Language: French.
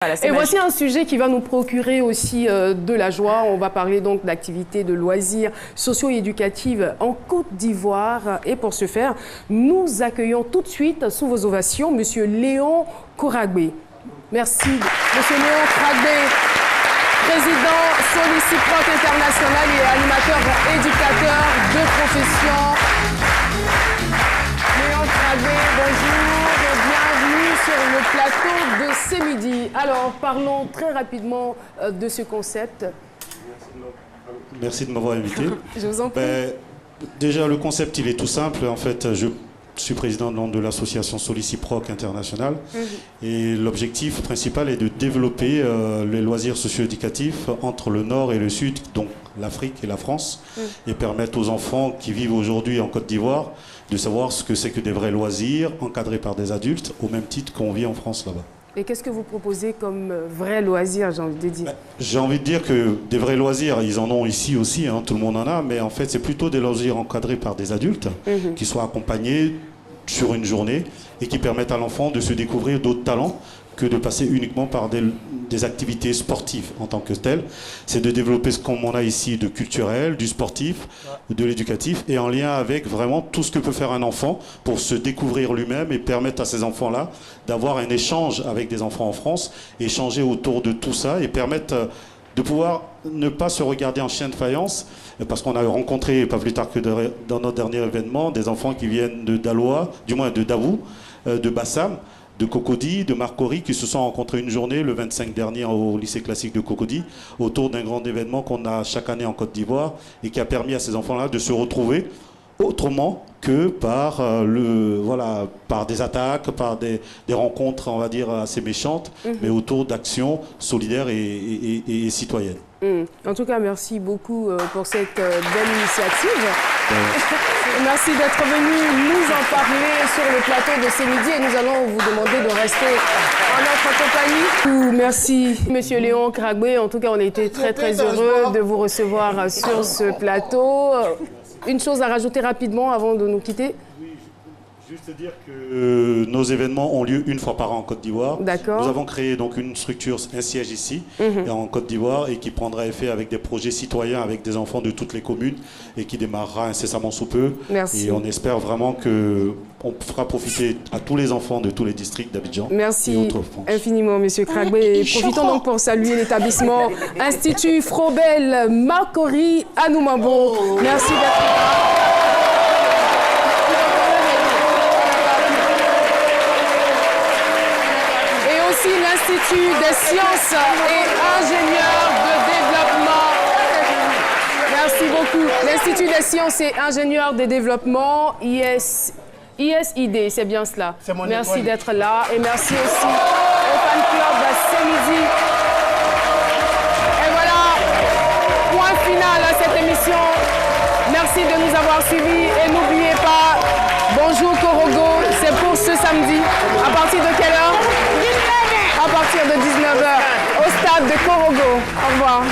Voilà, et voici un sujet qui va nous procurer aussi de la joie. On va parler donc d'activités de loisirs socio-éducatives en Côte d'Ivoire. Et pour ce faire, nous accueillons tout de suite, sous vos ovations, Monsieur Léon Koragbe. Merci, Monsieur Léon Koragbe, président Soliciproc International et animateur éducateur de profession. Léon Koragbe, bonjour. Bienvenue sur le plateau de C'est Midi. Alors, parlons très rapidement de ce concept. Merci de m'avoir invité. Je vous en prie. Déjà, le concept, il est tout simple. En fait, je suis président de l'association Soliciproc International. Et l'objectif principal est de développer les loisirs socio-éducatifs entre le Nord et le Sud, donc l'Afrique et la France, et permettre aux enfants qui vivent aujourd'hui en Côte d'Ivoire de savoir ce que c'est que des vrais loisirs encadrés par des adultes, au même titre qu'on vit en France là-bas. Et qu'est-ce que vous proposez comme vrais loisirs, j'ai envie de dire? J'ai envie de dire que des vrais loisirs, ils en ont ici aussi, hein, tout le monde en a, mais en fait, c'est plutôt des loisirs encadrés par des adultes qui soient accompagnés sur une journée et qui permettent à l'enfant de se découvrir d'autres talents que de passer uniquement par des activités sportives en tant que telles. C'est de développer ce qu'on a ici de culturel, du sportif, de l'éducatif, et en lien avec vraiment tout ce que peut faire un enfant pour se découvrir lui-même et permettre à ces enfants-là d'avoir un échange avec des enfants en France, échanger autour de tout ça et permettre de pouvoir ne pas se regarder en chien de faïence, parce qu'on a rencontré, pas plus tard que dans notre dernier événement, des enfants qui viennent de Daloa, du moins de Davou, de Bassam, de Cocody, de Marcory, qui se sont rencontrés une journée, le 25 dernier, au lycée classique de Cocody, autour d'un grand événement qu'on a chaque année en Côte d'Ivoire et qui a permis à ces enfants-là de se retrouver autrement que par, par des attaques, par des rencontres, on va dire, assez méchantes, mais autour d'actions solidaires et citoyennes. En tout cas, merci beaucoup pour cette belle initiative. Merci d'être venu nous en parler sur le plateau de C'est Midi et nous allons vous demander de rester en notre compagnie. Merci, Monsieur Léon Koragbe. En tout cas, on a été très heureux de vous recevoir sur ce plateau. Une chose à rajouter rapidement avant de nous quitter? Juste dire que nos événements ont lieu une fois par an en Côte d'Ivoire. D'accord. Nous avons créé donc une structure, un siège ici, en Côte d'Ivoire, et qui prendra effet avec des projets citoyens avec des enfants de toutes les communes et qui démarrera incessamment sous peu. Merci. Et on espère vraiment qu'on fera profiter à tous les enfants de tous les districts d'Abidjan. Merci infiniment, Monsieur Koragbe. Et profitons donc pour saluer l'établissement Institut Frobel Marcory à Noumambo. Merci d'être là. L'Institut des sciences et ingénieurs de développement. Merci beaucoup. L'Institut des sciences et ingénieurs de développement, ISID, c'est bien cela. Merci d'être là et merci aussi au fan club de C'est Midi. Et voilà, point final à cette émission. Merci de nous avoir suivis et n'oubliez pas, bonjour Korogo, c'est pour ce samedi. À partir de quelle heure? À partir de 19h au stade de Korogo. Au revoir.